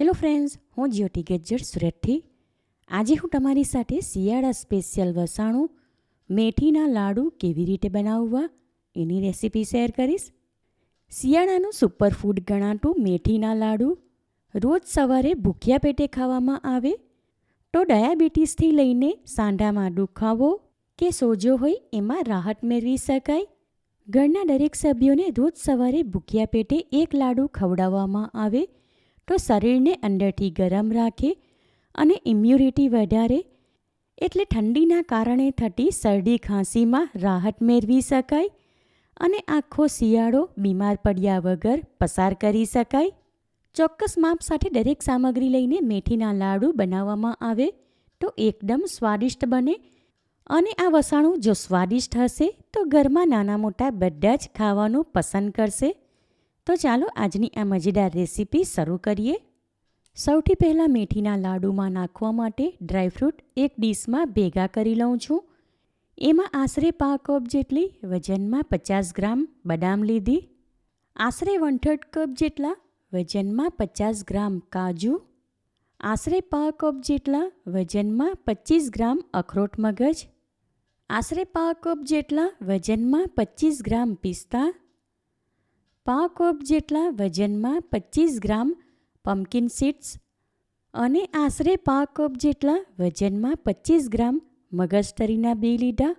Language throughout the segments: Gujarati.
હેલો ફ્રેન્ડ્સ, હું જ્યોતિ ગેજ્જર સુરતથી. આજે હું તમારી સાથે શિયાળા સ્પેશિયલ વસાણું મેથીના લાડુ કેવી રીતે બનાવવા એની રેસીપી શેર કરીશ. શિયાળાનું સુપરફૂડ ગણાતું મેથીના લાડુ રોજ સવારે ભૂખ્યા પેટે ખાવામાં આવે તો ડાયાબિટીસથી લઈને સાંધામાં દુખાવો કે સોજો હોય એમાં રાહત મેળવી શકાય. ઘરના દરેક સભ્યોને રોજ સવારે ભૂખ્યા પેટે એક લાડુ ખવડાવવામાં આવે તો શરીરને અંદરથી ગરમ રાખે અને ઇમ્યુનિટી વધારે, એટલે ઠંડીના કારણે થતી શરદી ખાંસીમાં રાહત મેળવી શકાય અને આખો શિયાળો બીમાર પડ્યા વગર પસાર કરી શકાય. ચોક્કસ માપ સાથે દરેક સામગ્રી લઈને મેથીના લાડુ બનાવવામાં આવે તો એકદમ સ્વાદિષ્ટ બને અને આ વસાણું જો સ્વાદિષ્ટ હશે તો ઘરમાં નાના મોટા બધા જ ખાવાનું પસંદ કરશે. તો ચાલો આજની આ મજેદાર રેસીપી શરૂ કરીએ. સૌથી પહેલાં મેથીના લાડુમાં નાખવા માટે ડ્રાયફ્રૂટ એક ડીશમાં ભેગા કરી લઉં છું. એમાં આશરે 5 કપ જેટલી વજનમાં 50 ગ્રામ બદામ લીધી, આશરે 1/3 કપ જેટલા વજનમાં 50 ગ્રામ કાજુ, આશરે 5 કપ જેટલા વજનમાં 25 ગ્રામ અખરોટ મગજ, આશરે 5 કપ જેટલા વજનમાં 25 ગ્રામ પિસ્તા, 5 કપ જેટલા વજનમાં 25 ગ્રામ પમ્પકિન સીડ્સ અને આશરે 5 કપ જેટલા વજનમાં 25 ગ્રામ મગજતરીના બી લીધા.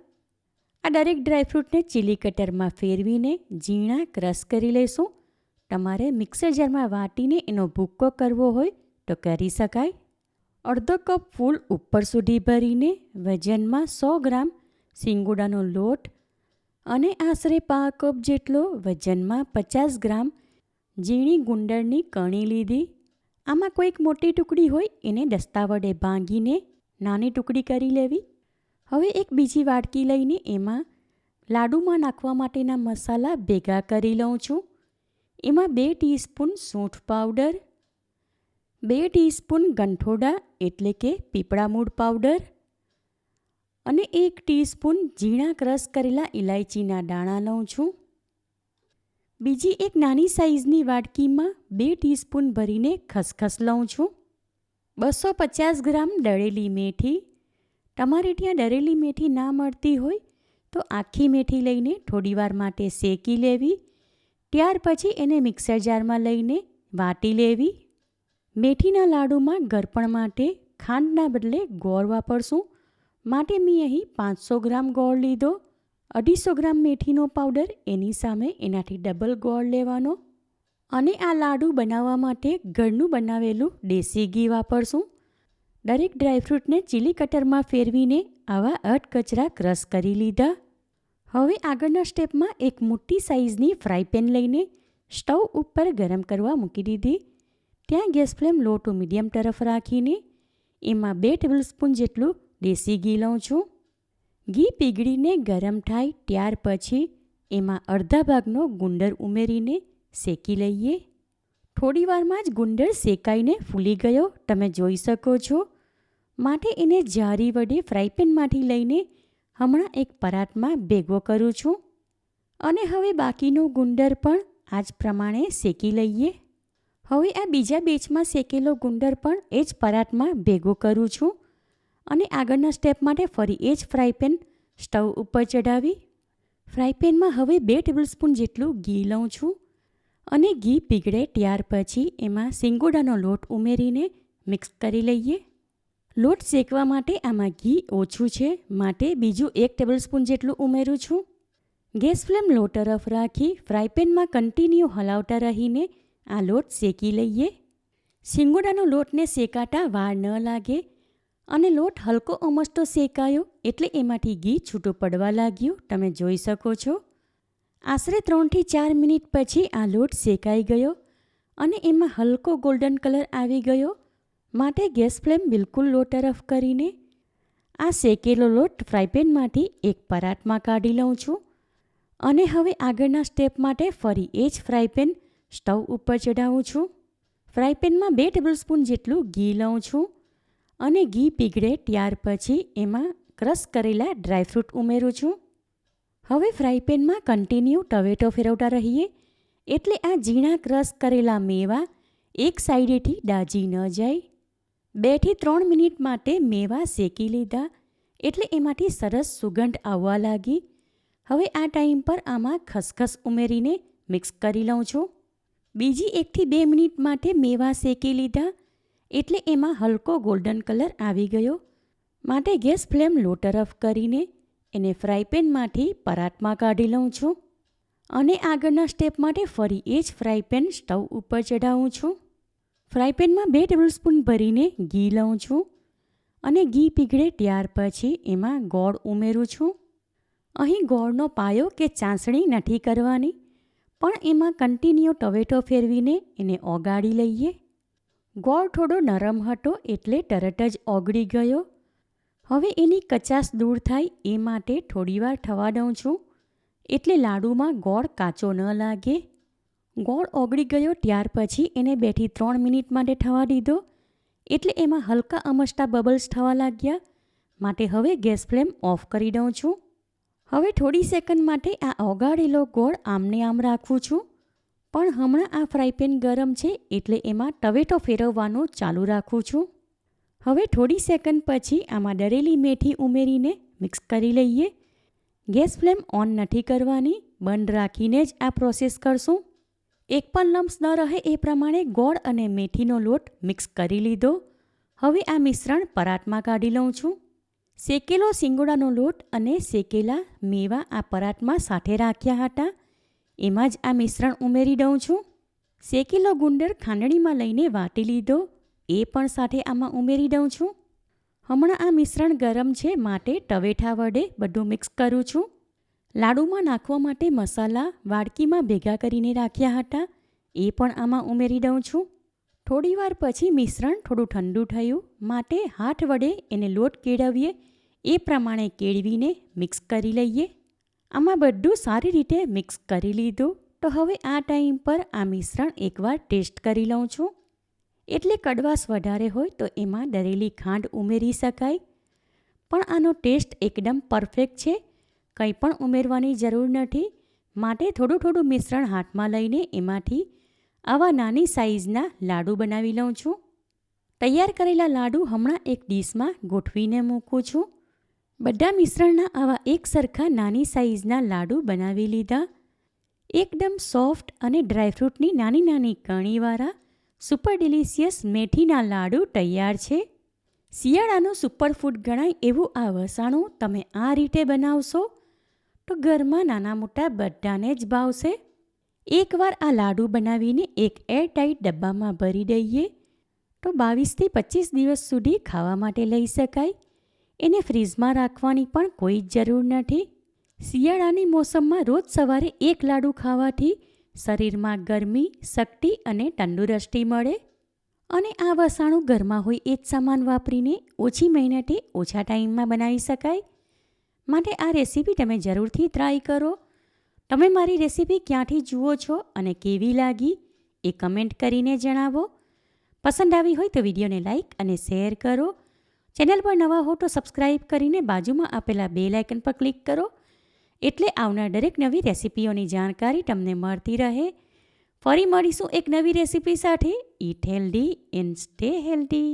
આ દરેક ડ્રાયફ્રૂટને ચીલી કટરમાં ફેરવીને ઝીણા ક્રશ કરી લેશું. તમારે મિક્સર જારમાં વાટીને એનો ભૂક્કો કરવો હોય તો કરી શકાય. અડધો કપ ફૂલ ઉપર સુધી ભરીને વજનમાં 100 ગ્રામ સિંગોડાનો લોટ અને આશરે 5 કપ જેટલો વજનમાં 50 ગ્રામ ઝીણી ગુંદરની કણી લીધી. આમાં કોઈક મોટી ટુકડી હોય એને દસ્તા વડે ભાંગીને નાની ટુકડી કરી લેવી. હવે એક બીજી વાટકી લઈને એમાં લાડુમાં નાખવા માટેના મસાલા ભેગા કરી લઉં છું. એમાં 2 ટીસ્પૂન સૂંઠ પાવડર, 2 ટીસ્પૂન ગંઠોડા એટલે કે પીપળા મૂળ પાવડર અને 1 ટીસ્પૂન ઝીણા ક્રશ કરેલા ઇલાયચીના દાણા લઉં છું. બીજી એક નાની સાઇઝની વાટકીમાં 2 ટીસ્પૂન ભરીને ખસખસ લઉં છું. 250 ગ્રામ દળેલી મેથી. તમારે ત્યાં દળેલી મેથી ના મળતી હોય તો આખી મેથી લઈને થોડીવાર માટે શેકી લેવી. ત્યાર પછી એને મિક્સર જારમાં લઈને વાટી લેવી. મેથીના લાડુમાં ગળપણ માટે ખાંડના બદલે ગોળ વાપરશું. માટે મેં અહીં 500 ગ્રામ ગોળ લીધો. 250 ગ્રામ મેથીનો પાવડર એની સામે એનાથી ડબલ ગોળ લેવાનો અને આ લાડુ બનાવવા માટે ઘરનું બનાવેલું દેશી ઘી વાપરશું. દરેક ડ્રાયફ્રૂટને ચીલી કટરમાં ફેરવીને આવા અધકચરા ક્રશ કરી લીધા. હવે આગળના સ્ટેપમાં એક મોટી સાઇઝની ફ્રાય પેન લઈને સ્ટવ ઉપર ગરમ કરવા મૂકી દીધી. ત્યાં gas flame law to medium તરફ રાખીને એમાં 2 ટેબલસ્પૂન જેટલું દેશી ઘી લઉં છું. ઘી પીગળીને ગરમ થાય ત્યાર પછી એમાં અડધા ભાગનો ગુંદર ઉમેરીને શેકી લઈએ. થોડીવારમાં જ ગુંદર શેકાઈને ફૂલી ગયો તમે જોઈ શકો છો. માટે એને જારી વડે ફ્રાયપેનમાંથી લઈને હમણાં એક પરાતમાં ભેગો કરું છું અને હવે બાકીનો ગુંદર પણ આ જ પ્રમાણે શેકી લઈએ. હવે આ બીજા બેચમાં શેકેલો ગુંદર પણ એ જ પરાતમાં ભેગો કરું છું અને આગળના સ્ટેપ માટે ફરી એ જ ફ્રાયપેન સ્ટવ ઉપર ચડાવી ફ્રાયપેનમાં હવે 2 ટેબલસ્પૂન જેટલું ઘી લઉં છું અને ઘી પીગળે ત્યાર પછી એમાં સિંગોડાનો લોટ ઉમેરીને મિક્સ કરી લઈએ. લોટ શેકવા માટે આમાં ઘી ઓછું છે માટે બીજું 1 ટેબલસ્પૂન જેટલું ઉમેરું છું. ગેસ ફ્લેમ લો તરફ રાખી ફ્રાયપેનમાં કન્ટિન્યુ હલાવતા રહીને આ લોટ શેકી લઈએ. સિંગોડાનો લોટને શેકાતા વાર ન લાગે અને લોટ હલકો અમસ્તો શેકાયો એટલે એમાંથી ઘી છૂટું પડવા લાગ્યું તમે જોઈ શકો છો. આશરે 3 થી 4 મિનિટ પછી આ લોટ શેકાઈ ગયો અને એમાં હલકો ગોલ્ડન કલર આવી ગયો. માટે ગેસ ફ્લેમ બિલકુલ લો તરફ કરીને આ શેકેલો લોટ ફ્રાયપેનમાંથી એક પરાતમાં કાઢી લઉં છું અને હવે આગળના સ્ટેપ માટે ફરી એ જ ફ્રાયપેન સ્ટવ ઉપર ચડાવું છું. ફ્રાયપેનમાં 2 ટેબલસ્પૂન જેટલું ઘી લઉં છું અને ઘી પીગળે ત્યાર પછી એમાં ક્રશ કરેલા ડ્રાયફ્રૂટ ઉમેરું છું. હવે ફ્રાયપેનમાં કન્ટિન્યુ ટવેટો ફેરવતા રહીએ એટલે આ ઝીણા ક્રશ કરેલા મેવા એક સાઈડેથી દાજી ન જાય. 2 થી 3 મિનિટ માટે મેવા શેકી લીધા એટલે એમાંથી સરસ સુગંધ આવવા લાગી. હવે આ ટાઈમ પર આમાં ખસખસ ઉમેરીને મિક્સ કરી લઉં છું. બીજી 1 થી 2 મિનિટ માટે મેવા શેકી લીધા એટલે એમાં હલકો ગોલ્ડન કલર આવી ગયો. માટે ગેસ ફ્લેમ લો તરફ કરીને એને ફ્રાય પેનમાંથી પરાતમાં કાઢી લઉં છું. અને આગળના સ્ટેપ માટે ફરી એ જ ફ્રાય પેન સ્ટવ ઉપર ચઢાવું છું. ફ્રાય પેનમાં 2 ટેબલસ્પૂન ભરીને ઘી લઉં છું. અને ઘી પીગળે ત્યાર પછી એમાં ગોળ ઉમેરું છું. અહીં ગોળનો પાયો કે ચાસણી નથી કરવાની, પણ એમાં કન્ટિન્યુ ટવેટો ફેરવીને એને ઓગાળી લઈએ. ગોળ થોડો નરમ હતો એટલે તરત જ ઓગળી ગયો. હવે એની કચાશ દૂર થાય એ માટે થોડીવાર થવા દઉં છું, એટલે લાડુમાં ગોળ કાચો ન લાગે. ગોળ ઓગળી ગયો ત્યાર પછી એને 2 થી 3 મિનિટ માટે થવા દીધો એટલે એમાં હલકા અમસ્તા બબલ્સ થવા લાગ્યા. માટે હવે ગેસ ફ્લેમ ઓફ કરી દઉં છું. હવે થોડી સેકન્ડ માટે આ ઓગાળેલો ગોળ આમને આમ રાખું છું, પણ હમણાં આ ફ્રાય પેન ગરમ છે એટલે એમાં ટવેટો ફેરવવાનું ચાલુ રાખું છું. હવે થોડી સેકન્ડ પછી આમાં દળેલી મેથી ઉમેરીને મિક્સ કરી લઈએ. ગેસ ફ્લેમ ઓન નથી કરવાની, બંધ રાખીને જ આ પ્રોસેસ કરશું. એક પણ લમ્સ ન રહે એ પ્રમાણે ગોળ અને મેથીનો લોટ મિક્સ કરી લીધો. હવે આ મિશ્રણ પરાતમાં કાઢી લઉં છું. શેકેલો સિંગોડાનો લોટ અને શેકેલા મેવા આ પરાતમાં સાથે રાખ્યા હતા, એમાં જ આ મિશ્રણ ઉમેરી દઉં છું. શેકેલો ગુંદર ખાંડણીમાં લઈને વાટી લીધો, એ પણ સાથે આમાં ઉમેરી દઉં છું. હમણાં આ મિશ્રણ ગરમ છે માટે ટવેઠા વડે બધું મિક્સ કરું છું. લાડુમાં નાખવા માટે મસાલા વાડકીમાં ભેગા કરીને રાખ્યા હતા, એ પણ આમાં ઉમેરી દઉં છું. થોડીવાર પછી મિશ્રણ થોડું ઠંડુ થયું માટે હાથ વડે એને લોટ કેળવીએ એ પ્રમાણે કેળવીને મિક્સ કરી લઈએ. આમાં બધું સારી રીતે મિક્સ કરી લીધું તો હવે આ ટાઈમ પર આ મિશ્રણ એકવાર ટેસ્ટ કરી લઉં છું. એટલે કડવાશ વધારે હોય તો એમાં દળેલી ખાંડ ઉમેરી શકાય, પણ આનો ટેસ્ટ એકદમ પરફેક્ટ છે, કંઈ પણ ઉમેરવાની જરૂર નથી. માટે થોડું થોડું મિશ્રણ હાથમાં લઈને એમાંથી આવા નાની સાઇઝના લાડુ બનાવી લઉં છું. તૈયાર કરેલા લાડુ હમણાં એક ડીશમાં ગોઠવીને મૂકું છું. બધા મિશ્રણના આવા એક સરખા નાની સાઇઝના લાડુ બનાવી લીધા. એકદમ સોફ્ટ અને ડ્રાયફ્રૂટની નાની નાની કણીવાળા સુપર ડિલિશિયસ મેથીના લાડુ તૈયાર છે. શિયાળાનું સુપરફૂડ ગણાય એવું આ વસાણું તમે આ રીતે બનાવશો તો ઘરમાં નાના મોટા બધાને જ ભાવશે. એકવાર આ લાડુ બનાવીને એક એરટાઇટ ડબ્બામાં ભરી દઈએ તો 22 થી 25 દિવસ સુધી ખાવા માટે લઈ શકાય. એને ફ્રીઝમાં રાખવાની પણ કોઈ જ જરૂર નથી. શિયાળાની મોસમમાં રોજ સવારે એક લાડુ ખાવાથી શરીરમાં ગરમી, શક્તિ અને તંદુરસ્તી મળે. અને આ વસાણું ઘરમાં હોય એ જ સામાન વાપરીને ઓછી મહેનતે ઓછા ટાઈમમાં બનાવી શકાય. માટે આ રેસીપી તમે જરૂરથી ટ્રાય કરો. તમે મારી રેસીપી ક્યાંથી જુઓ છો અને કેવી લાગી એ કમેન્ટ કરીને જણાવો. પસંદ આવી હોય તો વિડીયોને લાઇક અને શેર કરો. ચેનલ પર નવા હો તો સબસ્ક્રાઈબ કરીને બાજુમાં આપેલા બેલ આઇકન પર ક્લિક કરો, એટલે આવનાર દરેક નવી રેસીપીઓની જાણકારી તમને મળતી રહે. ફરી મળીશું એક નવી રેસીપી સાથે. ઈટ હેલ્ધી એન્ડ સ્ટે હેલ્ધી.